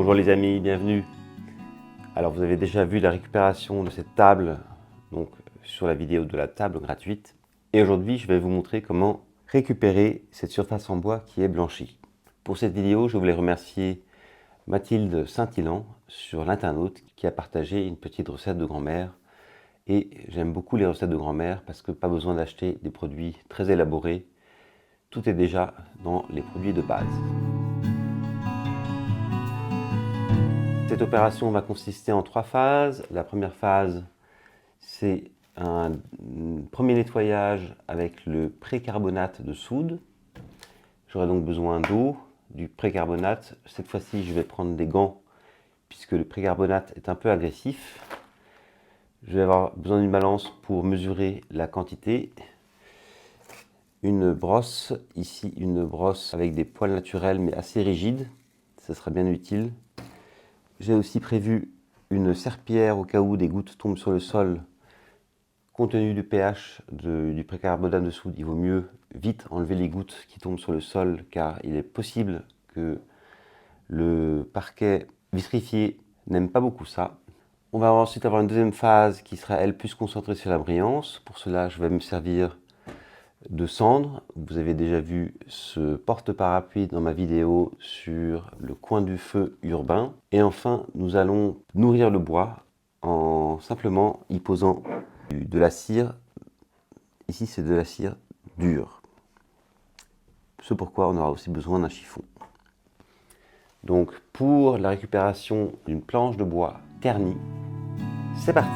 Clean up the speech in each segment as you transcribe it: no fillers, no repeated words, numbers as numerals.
Bonjour les amis, bienvenue. Alors vous avez déjà vu la récupération de cette table donc sur la vidéo de la table gratuite. Et aujourd'hui je vais vous montrer comment récupérer cette surface en bois qui est blanchie. Pour cette vidéo, je voulais remercier Mathilde Saint-Hilan sur l'internaute qui a partagé une petite recette de grand-mère. Et j'aime beaucoup les recettes de grand-mère parce que pas besoin d'acheter des produits très élaborés. Tout est déjà dans les produits de base. Cette opération va consister en 3 phases. La première phase, c'est un premier nettoyage avec le précarbonate de soude. J'aurai donc besoin d'eau, du précarbonate. Cette fois-ci, je vais prendre des gants puisque le précarbonate est un peu agressif. Je vais avoir besoin d'une balance pour mesurer la quantité. Une brosse, ici une brosse avec des poils naturels mais assez rigides. Ça sera bien utile. J'ai aussi prévu une serpillière au cas où des gouttes tombent sur le sol. Compte tenu du pH du précarbonate de soude, il vaut mieux vite enlever les gouttes qui tombent sur le sol car il est possible que le parquet vitrifié n'aime pas beaucoup ça. On va ensuite avoir une deuxième phase qui sera elle plus concentrée sur la brillance. Pour cela, je vais me servir de cendre. Vous avez déjà vu ce porte-parapluie dans ma vidéo sur le coin du feu urbain. Et enfin, nous allons nourrir le bois en simplement y posant de la cire. Ici, c'est de la cire dure. Ce pourquoi on aura aussi besoin d'un chiffon. Donc, pour la récupération d'une planche de bois ternie, c'est parti!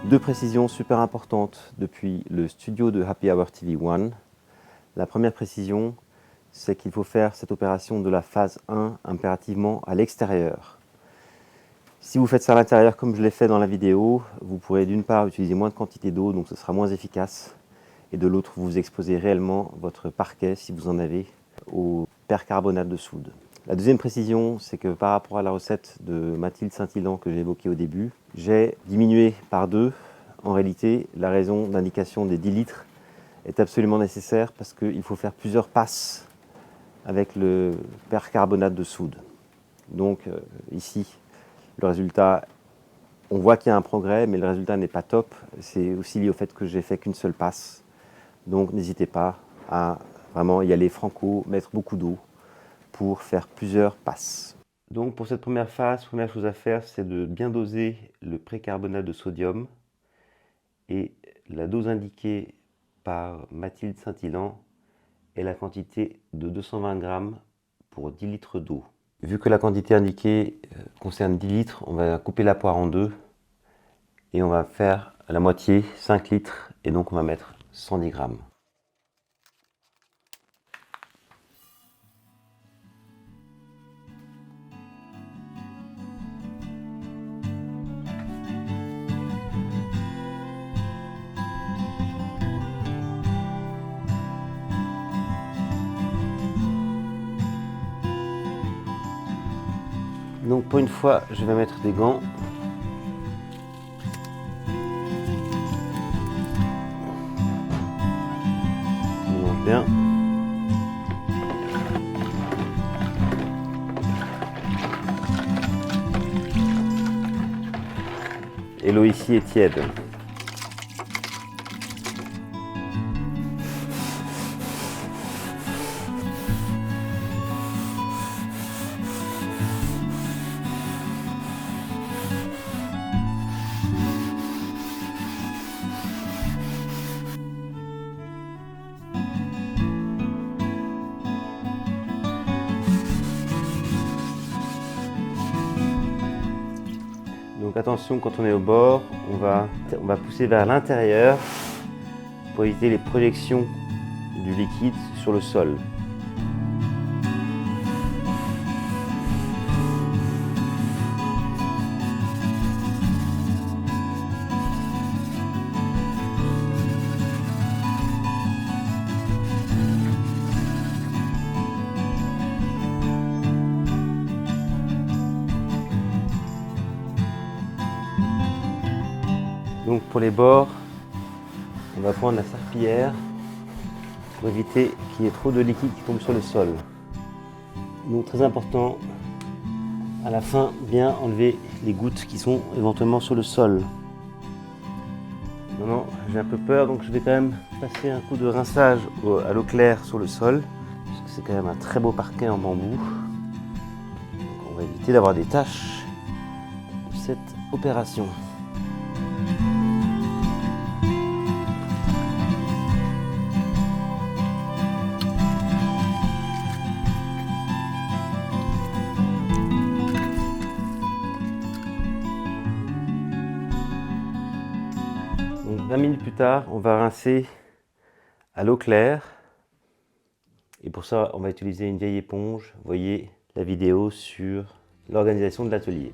Deux précisions super importantes depuis le studio de Happy Hour TV One. La première précision, c'est qu'il faut faire cette opération de la phase 1 impérativement à l'extérieur. Si vous faites ça à l'intérieur comme je l'ai fait dans la vidéo, vous pourrez d'une part utiliser moins de quantité d'eau, donc ce sera moins efficace, et de l'autre, vous exposez réellement votre parquet, si vous en avez, au percarbonate de soude. La deuxième précision, c'est que par rapport à la recette de Mathilde Saint-Hilan que j'ai évoquée au début, j'ai diminué par 2. En réalité, la raison d'indication des 10 litres est absolument nécessaire parce qu'il faut faire plusieurs passes avec le percarbonate de soude. Donc ici, le résultat, on voit qu'il y a un progrès, mais le résultat n'est pas top. C'est aussi lié au fait que j'ai fait qu'une seule passe. Donc n'hésitez pas à vraiment y aller franco, mettre beaucoup d'eau pour faire plusieurs passes. Donc pour cette première phase, première chose à faire, c'est de bien doser le précarbonate de sodium. Et la dose indiquée par Mathilde Saint-Hilan est la quantité de 220 grammes pour 10 litres d'eau. Vu que la quantité indiquée concerne 10 litres, on va couper la poire en deux et on va faire la moitié, 5 litres, et donc on va mettre 110 grammes. Donc pour une fois, je vais mettre des gants. On mélange bien. Et l'eau ici est tiède. Donc attention, quand on est au bord, on va pousser vers l'intérieur pour éviter les projections du liquide sur le sol. Donc pour les bords, on va prendre la serpillière pour éviter qu'il y ait trop de liquide qui tombe sur le sol. Donc très important, à la fin, bien enlever les gouttes qui sont éventuellement sur le sol. Maintenant, j'ai un peu peur, donc je vais quand même passer un coup de rinçage à l'eau claire sur le sol, parce que c'est quand même un très beau parquet en bambou. Donc on va éviter d'avoir des taches de cette opération. Donc 20 minutes plus tard, on va rincer à l'eau claire. Et pour ça, on va utiliser une vieille éponge. Vous voyez la vidéo sur l'organisation de l'atelier.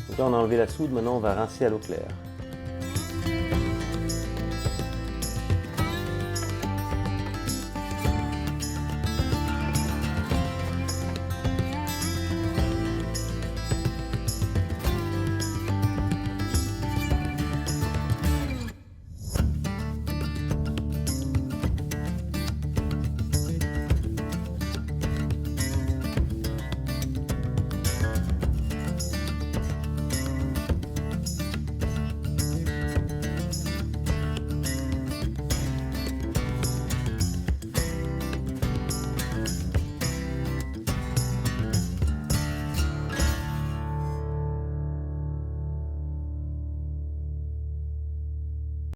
Donc là, on a enlevé la soude, maintenant on va rincer à l'eau claire.